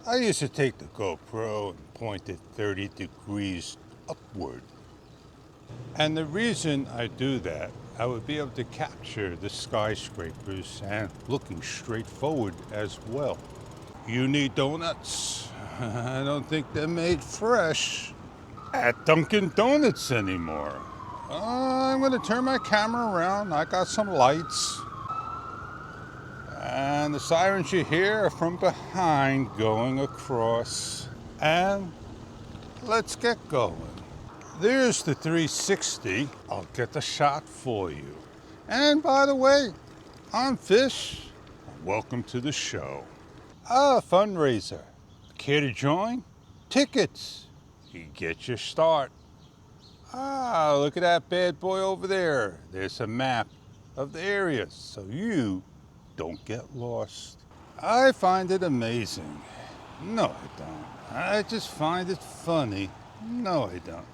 I used to take the GoPro and point it 30 degrees upward. And the reason I do that, I would be able to capture the skyscrapers and looking straight forward as well. You need donuts. I don't think they're made fresh at Dunkin' Donuts anymore. I'm gonna turn my camera around. I got some lights. And the sirens you hear are from behind going across. And let's get going. There's the 360. I'll get the shot for you. And by the way, I'm Fish. Welcome to the show. A fundraiser. Care to join? Tickets. You get your start. Look at that bad boy over there. There's a map of the area so you don't get lost. I find it amazing. No, I don't. I just find it funny. No, I don't.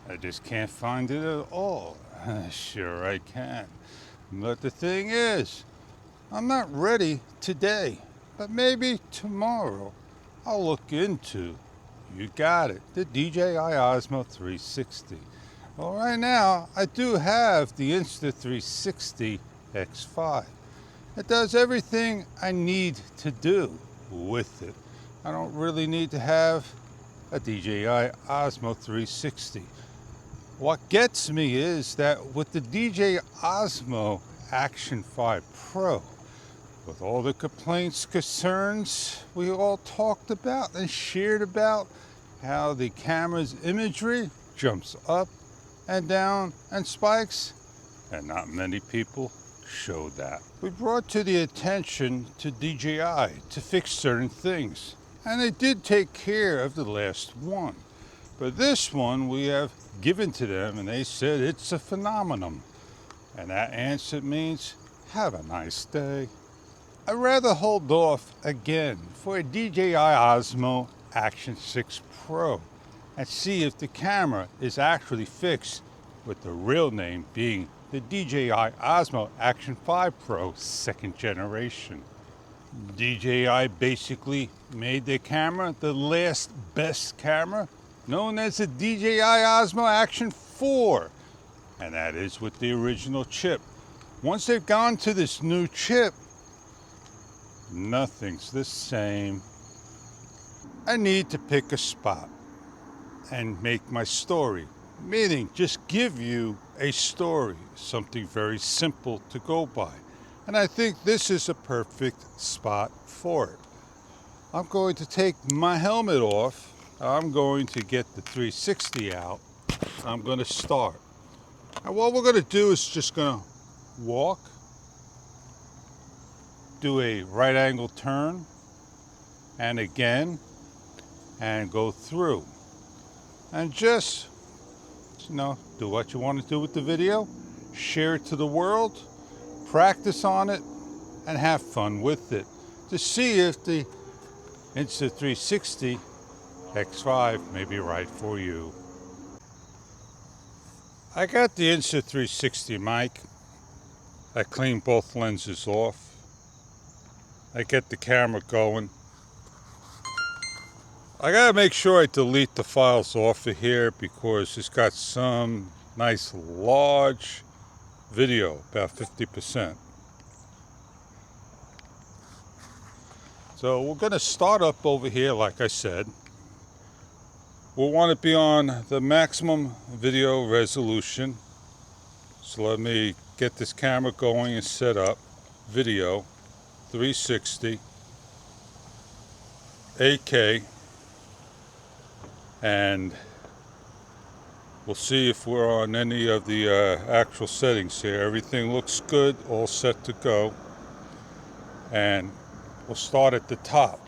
I just can't find it at all. Sure I can. But the thing is, I'm not ready today. But maybe tomorrow I'll look into, you got it, the DJI Osmo 360. Well, right now I do have the Insta360 X5. It does everything I need to do with it. I don't really need to have a DJI Osmo 360. What gets me is that with the DJI Osmo Action 5 Pro, with all the complaints, concerns we all talked about and shared about, how the camera's imagery jumps up and down and spikes, and not many people showed that. We brought to the attention to DJI to fix certain things, and they did take care of the last one. But this one we have given to them, and they said it's a phenomenon. And that answer means, have a nice day. I'd rather hold off again for a DJI Osmo Action 6 Pro and see if the camera is actually fixed, with the real name being the DJI Osmo Action 5 Pro 2nd generation. DJI basically made their camera the last best camera, known as the DJI Osmo Action 4, and that is with the original chip. Once they've gone to this new chip, nothing's the same. I need to pick a spot and make my story, meaning just give you a story, something very simple to go by. And I think this is a perfect spot for it. I'm going to take my helmet off. I'm going to get the 360 out. I'm going to start. And what we're going to do is just going to walk, do a right angle turn, and again, and go through. And just, do what you want to do with the video, share it to the world, practice on it, and have fun with it to see if the Insta360 X5 may be right for you. I got the Insta360 mic. I cleaned both lenses off. I get the camera going. I gotta make sure I delete the files off of here because it's got some nice large video, about 50%. So we're gonna start up over here, like I said. We'll want to be on the maximum video resolution. So let me get this camera going and set up. Video 360 8K, and we'll see if we're on any of the actual settings here. Everything looks good, all set to go, and we'll start at the top.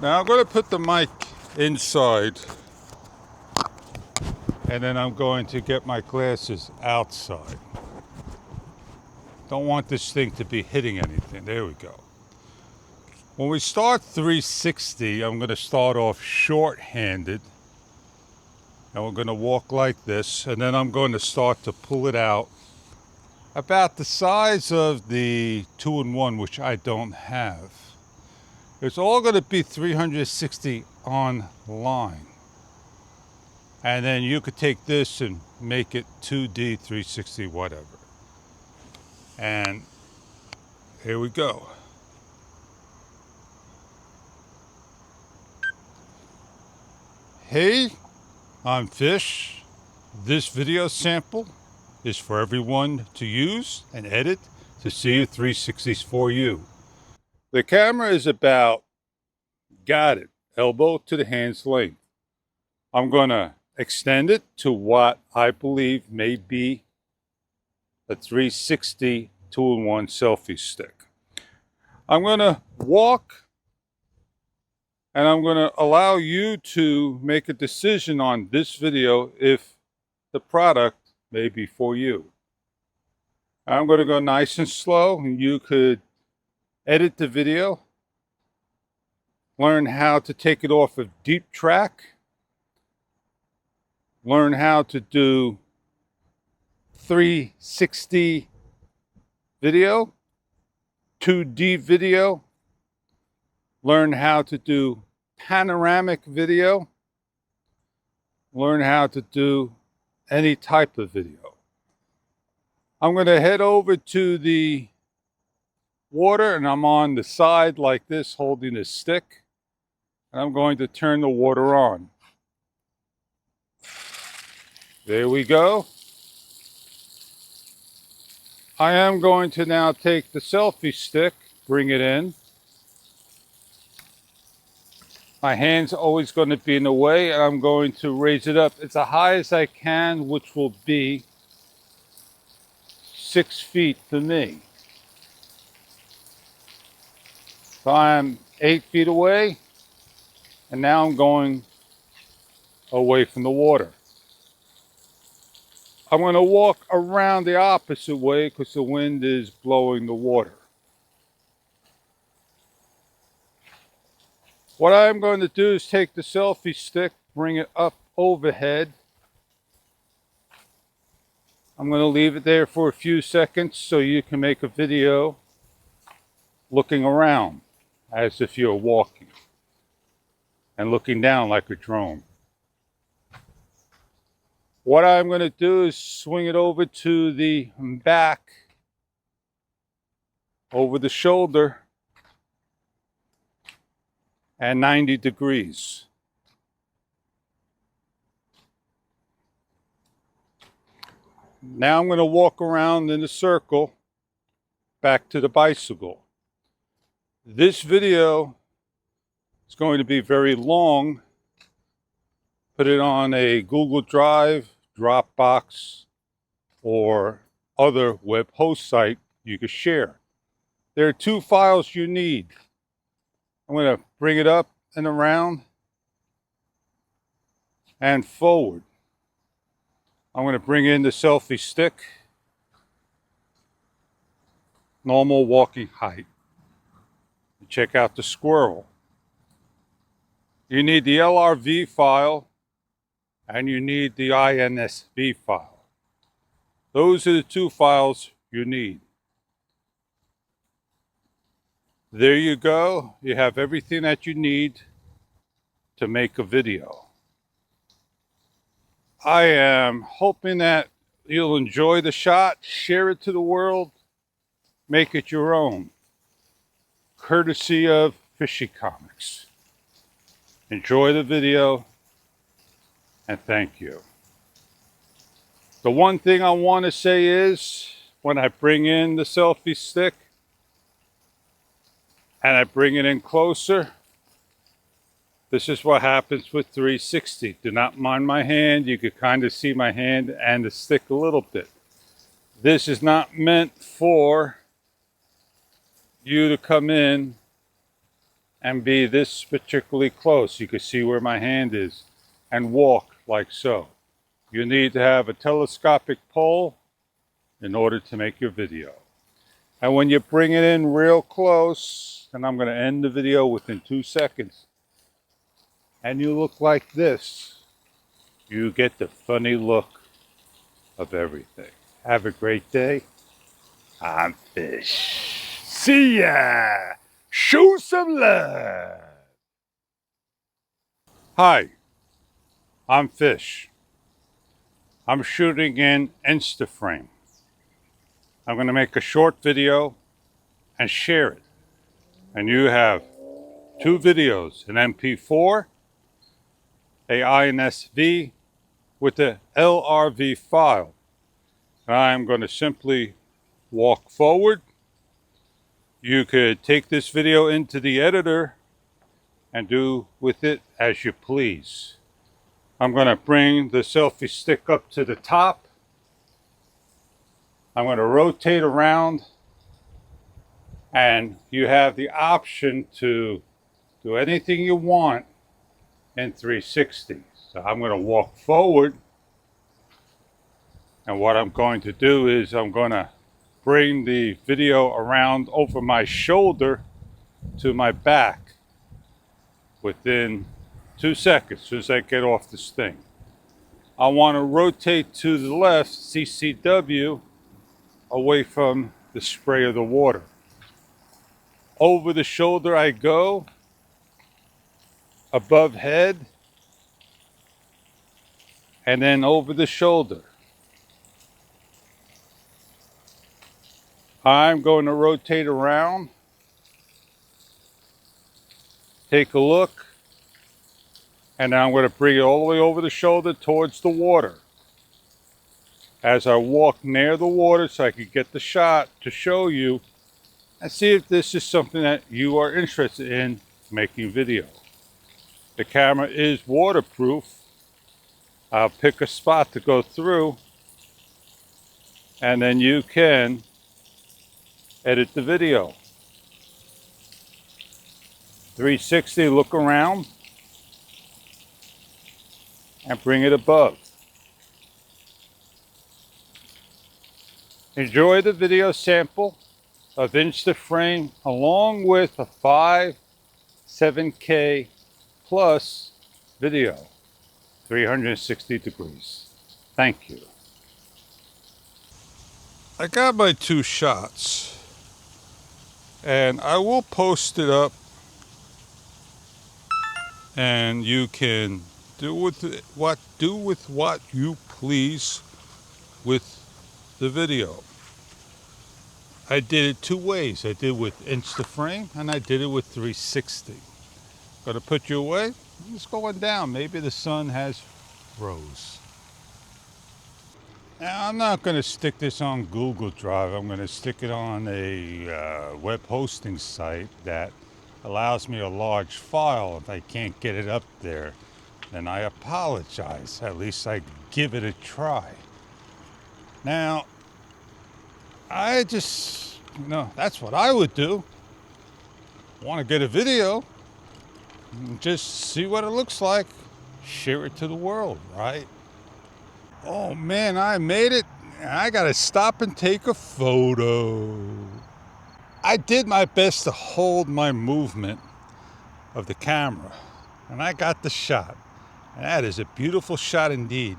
Now I'm going to put the mic inside, and then I'm going to get my glasses outside. Don't want this thing to be hitting anything. There we go. When we start 360, I'm going to start off short-handed, and we're going to walk like this, and then I'm going to start to pull it out about the size of the 2-in-1, which I don't have. It's all going to be 360 online. And then you could take this and make it 2D, 360, whatever. And here we go. Hey, I'm Fish. This video sample is for everyone to use and edit to see if 360's for you. The camera is about, got it, elbow to the hand's length. I'm going to extend it to what I believe may be a 360 2-in-1 selfie stick. I'm going to walk and I'm going to allow you to make a decision on this video if the product may be for you. I'm going to go nice and slow, and you could edit the video, learn how to take it off of deep track, learn how to do 360 video, 2D video, learn how to do panoramic video, learn how to do any type of video. I'm going to head over to the water, and I'm on the side like this holding a stick, and I'm going to turn the water on. There we go. I am going to now take the selfie stick, bring it in. My hand's always going to be in the way, and I'm going to raise it up as high as I can, which will be 6 feet to me. So I'm 8 feet away, and now I'm going away from the water. I'm going to walk around the opposite way because the wind is blowing the water. What I'm going to do is take the selfie stick, bring it up overhead. I'm going to leave it there for a few seconds so you can make a video looking around as if you're walking and looking down like a drone. What I'm going to do is swing it over to the back, over the shoulder, and 90 degrees. Now I'm going to walk around in a circle back to the bicycle. This video is going to be very long. Put it on a Google Drive, Dropbox, or other web host site you can share. There are 2 files you need. I'm going to bring it up and around and forward. I'm going to bring in the selfie stick, normal walking height. Check out the squirrel. You need the LRV file and you need the INSV file. Those are the 2 files you need. There you go. You have everything that you need to make a video. I am hoping that you'll enjoy the shot, share it to the world, make it your own, courtesy of Fishycomics. Enjoy the video, and thank you. The one thing I want to say is, when I bring in the selfie stick, and I bring it in closer, this is what happens with 360. Do not mind my hand. You can kind of see my hand and the stick a little bit. This is not meant for you to come in and be this particularly close. You can see where my hand is and walk like so. You need to have a telescopic pole in order to make your video. And when you bring it in real close, and I'm going to end the video within 2 seconds, and you look like this, you get the funny look of everything. Have a great day. I'm Fish. See ya! Show some love. Hi, I'm Fish. I'm shooting in Instaframe. I'm going to make a short video and share it. And you have two videos, an MP4, a INSV with the LRV file. And I'm going to simply walk forward. You could take this video into the editor and do with it as you please. I'm going to bring the selfie stick up to the top. I'm going to rotate around, and you have the option to do anything you want in 360. So I'm going to walk forward, and what I'm going to do is I'm going to bring the video around over my shoulder to my back within 2 seconds as soon as I get off this thing. I want to rotate to the left, CCW, away from the spray of the water. Over the shoulder I go, above head, and then over the shoulder. I'm going to rotate around, take a look, and now I'm going to bring it all the way over the shoulder towards the water. As I walk near the water so I can get the shot to show you and see if this is something that you are interested in making video. The camera is waterproof. I'll pick a spot to go through, and then you can edit the video. 360, look around and bring it above. Enjoy the video sample of Instaframe along with a 7K plus video, 360 degrees. Thank you. I got my two shots, and I will post it up, and you can do with what you please with the video. I did it two ways. I did with Instaframe and I did it with 360. Gonna put you away. It's going down. Maybe the sun has rose. Now, I'm not gonna stick this on Google Drive. I'm gonna stick it on a web hosting site that allows me a large file. If I can't get it up there, then I apologize. At least I give it a try. Now, I just, that's what I would do. Want to get a video, and just see what it looks like, share it to the world, right? Oh man, I made it. I gotta stop and take a photo. I did my best to hold my movement of the camera, and I got the shot. And that is a beautiful shot indeed.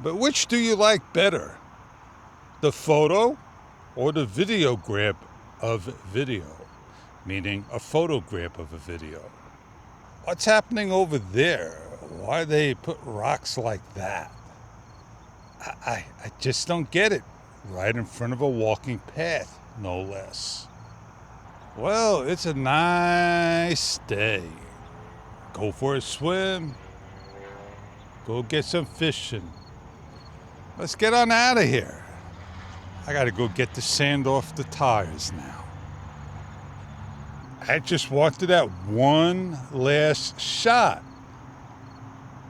But which do you like better? The photo or the video grab of video, meaning a photo grab of a video? What's happening over there? Why they put rocks like that? I just don't get it. Right in front of a walking path, no less. Well, it's a nice day. Go for a swim. Go get some fishing. Let's get on out of here. I gotta go get the sand off the tires now. I just wanted that one last shot.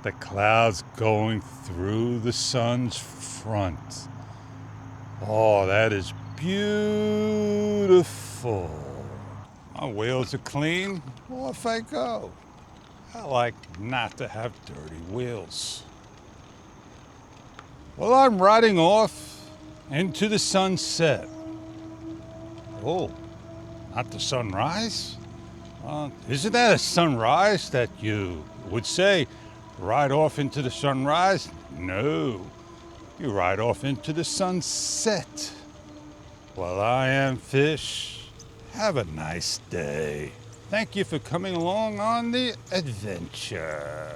The clouds going through the sun's front. Oh, that is beautiful. My wheels are clean. Off I go. I like not to have dirty wheels. Well, I'm riding off into the sunset. Oh, not the sunrise? Isn't that a sunrise that you would say, ride off into the sunrise? No, you ride off into the sunset. Well, I am Fish, Have a nice day. Thank you for coming along on the adventure.